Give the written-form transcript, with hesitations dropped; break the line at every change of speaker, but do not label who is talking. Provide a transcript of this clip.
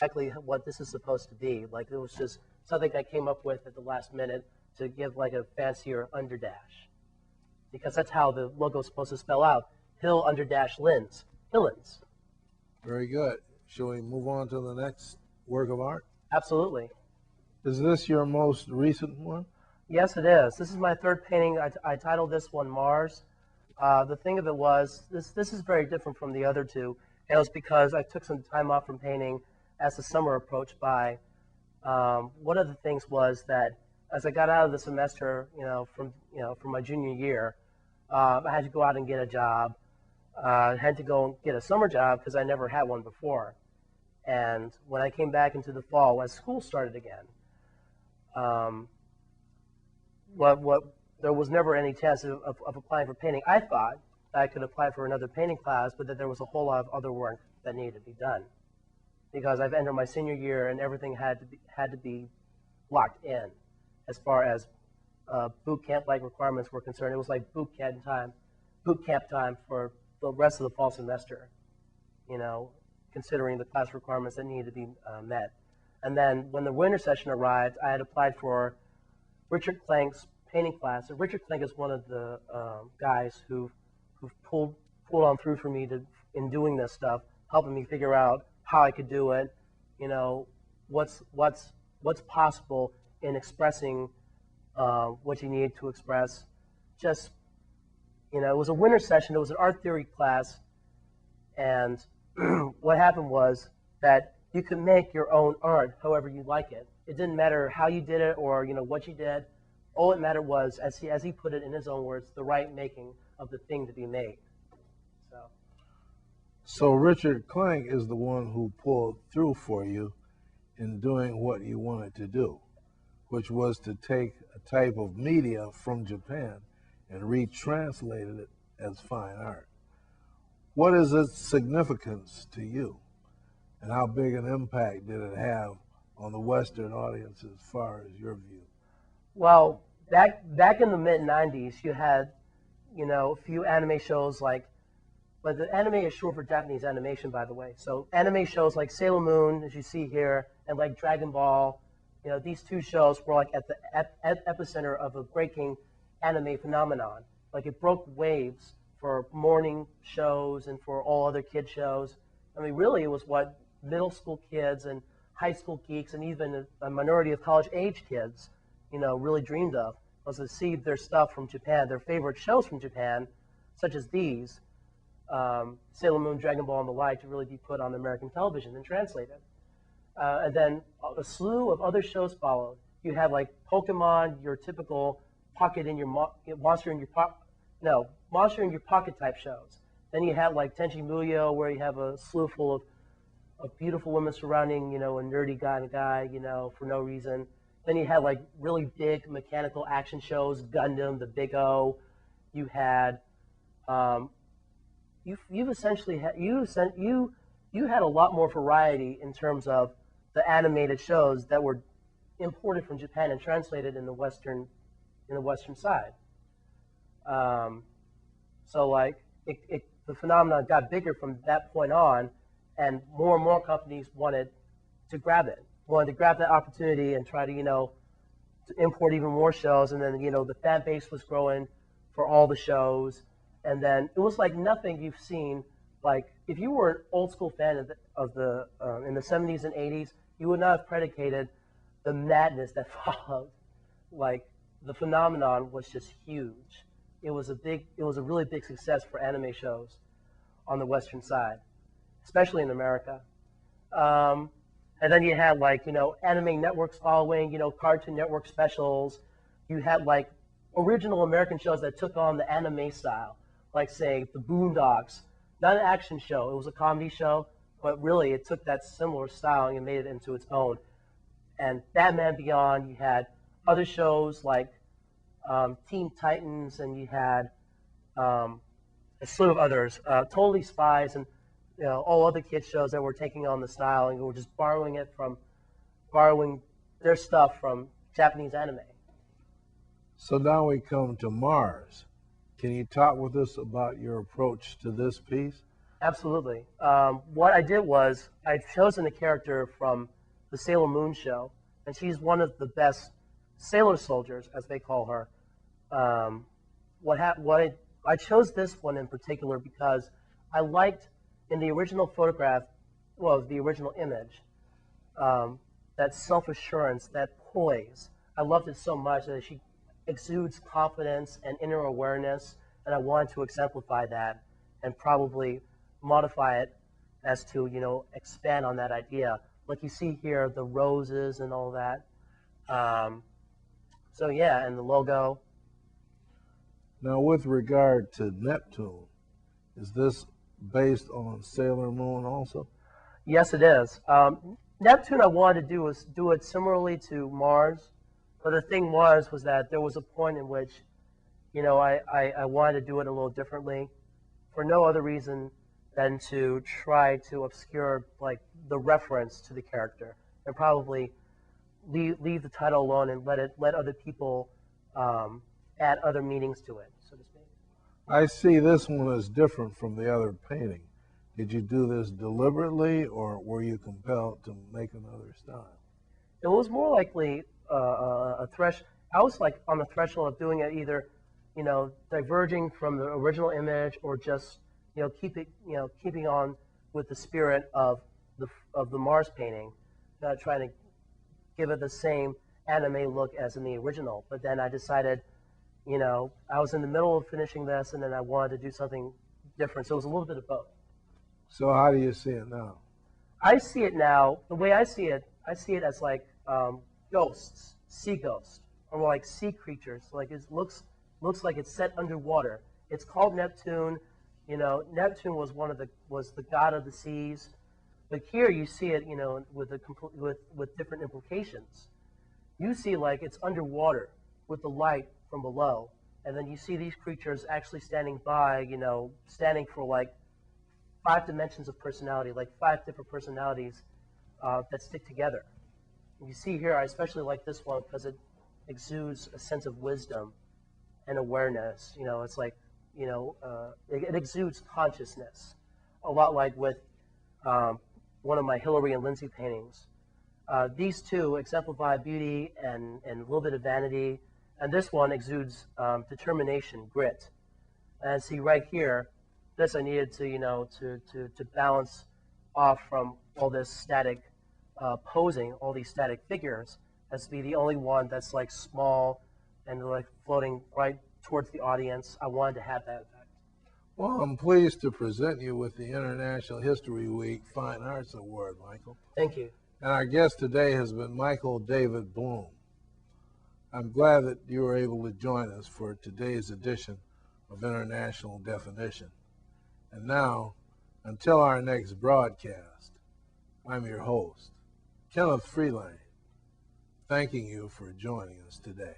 exactly what this is supposed to be. Like it was just something I came up with at the last minute to give like a fancier underdash, because that's how the logo is supposed to spell out: Hill underdash Lins, Hillins.
Very good. Shall we move on to the next work of art?
Absolutely.
Is this your most recent one?
Yes, it is. This is my third painting. I titled this one Mars. The thing of it was, this is very different from the other two, and it was because I took some time off from painting as the summer approached by. One of the things was that as I got out of the semester, from my junior year, I had to go out and get a job. I had to go and get a summer job because I never had one before. And when I came back into the fall, as school started again, there was never any chance of applying for painting. I thought that I could apply for another painting class, but that there was a whole lot of other work that needed to be done, because I've entered my senior year and everything had to be locked in as far as boot camp like requirements were concerned. It was like boot camp time for the rest of the fall semester, considering the class requirements that needed to be met. And then when the winter session arrived, I had applied for Richard Clank's painting class. And Richard Clank is one of the guys who've pulled on through for me in doing this stuff, helping me figure out how I could do it, what's possible in expressing what you need to express. Just, it was a winter session. It was an art theory class, and what happened was that you could make your own art however you like it. It didn't matter how you did it or what you did. All it mattered was, as he put it in his own words, the right making of the thing to be made.
So Richard Clank is the one who pulled through for you in doing what you wanted to do, which was to take a type of media from Japan and retranslated it as fine art. What is its significance to you, and how big an impact did it have on the Western audience as far as your view?
Well, back in the mid-'90s, you had, a few anime shows but the anime is short for Japanese animation, by the way. So anime shows like Sailor Moon, as you see here, and like Dragon Ball, these two shows were like at the epicenter of a breaking anime phenomenon. Like it broke waves for morning shows and for all other kid shows. I mean, really, it was what middle school kids and high school geeks and even a minority of college-age kids, really dreamed of, was to see their stuff from Japan, their favorite shows from Japan, such as these, Sailor Moon, Dragon Ball, and the like, to really be put on American television and translated. And then a slew of other shows followed. You had like Pokemon, your typical monster in your pocket type shows. Then you had like Tenchi Muyo, where you have a slew full of beautiful women surrounding, a nerdy guy, for no reason. Then you had like really big mechanical action shows, Gundam, the Big O. You had, you've essentially had you had a lot more variety in terms of the animated shows that were imported from Japan and translated in the Western side. So like the phenomenon got bigger from that point on, and more companies wanted to grab that opportunity and try to to import even more shows. And then the fan base was growing for all the shows, and then it was like nothing you've seen. Like if you were an old school fan of the in the 70s and 80s, you would not have predicated the madness that followed. Like the phenomenon was just huge. It was a really big success for anime shows on the Western side, especially in America. And then you had like, anime networks following, Cartoon Network specials. You had like original American shows that took on the anime style, like say the Boondocks, not an action show, it was a comedy show, but really it took that similar style and made it into its own. And Batman Beyond, you had other shows like Teen Titans, and you had a slew of others, Totally Spies, and all other kids shows that were taking on the style and were just borrowing their stuff from Japanese anime.
So now we come to Mars. Can you talk with us about your approach to this piece?
Absolutely. What I did was I'd chosen a character from the Sailor Moon show, and she's one of the best sailor soldiers, as they call her. Um, I chose this one in particular because I liked in the original photograph, well, the original image, um, that self-assurance, that poise. I loved it so much that she exudes confidence and inner awareness, and I wanted to exemplify that and probably modify it as to, expand on that idea. Like you see here, the roses and all that. Um, so yeah, and the logo.
Now, with regard to Neptune, is this based on Sailor Moon also?
Yes, it is. Neptune, I wanted to do was do it similarly to Mars, but the thing was that there was a point in which, I wanted to do it a little differently, for no other reason than to try to obscure like the reference to the character and probably leave the title alone and let other people add other meanings to it, so to speak.
I see this one as different from the other painting. Did you do this deliberately, or were you compelled to make another style?
It was more likely a thresh. I was like on the threshold of doing it either, diverging from the original image or just, keeping on with the spirit of the Mars painting, not trying to give it the same anime look as in the original. But then I decided, I was in the middle of finishing this, and then I wanted to do something different. So it was a little bit of both.
So how do you see it now?
I see it now, the way I see it as like ghosts, sea ghosts, or like sea creatures. Like it looks like it's set underwater. It's called Neptune. Neptune was was the god of the seas. But here you see it, with different implications. You see like it's underwater with the light from below, and then you see these creatures actually standing by, standing for like 5 dimensions of personality, like 5 different personalities that stick together. You see here, I especially like this one because it exudes a sense of wisdom and awareness. It's like, it exudes consciousness, a lot like with one of my Hillary and Lindsay paintings. These two exemplify beauty and a little bit of vanity, and this one exudes determination, grit. And see right here, this I needed to, to balance off from all this static posing, all these static figures, as to be the only one that's like small and like floating right towards the audience. I wanted to have that effect.
Well, I'm pleased to present you with the International History Week Fine Arts Award, Michael.
Thank you.
And our guest today has been Michael David Bloom. I'm glad that you were able to join us for today's edition of International Definition. And now, until our next broadcast, I'm your host, Kenneth Freeland, thanking you for joining us today.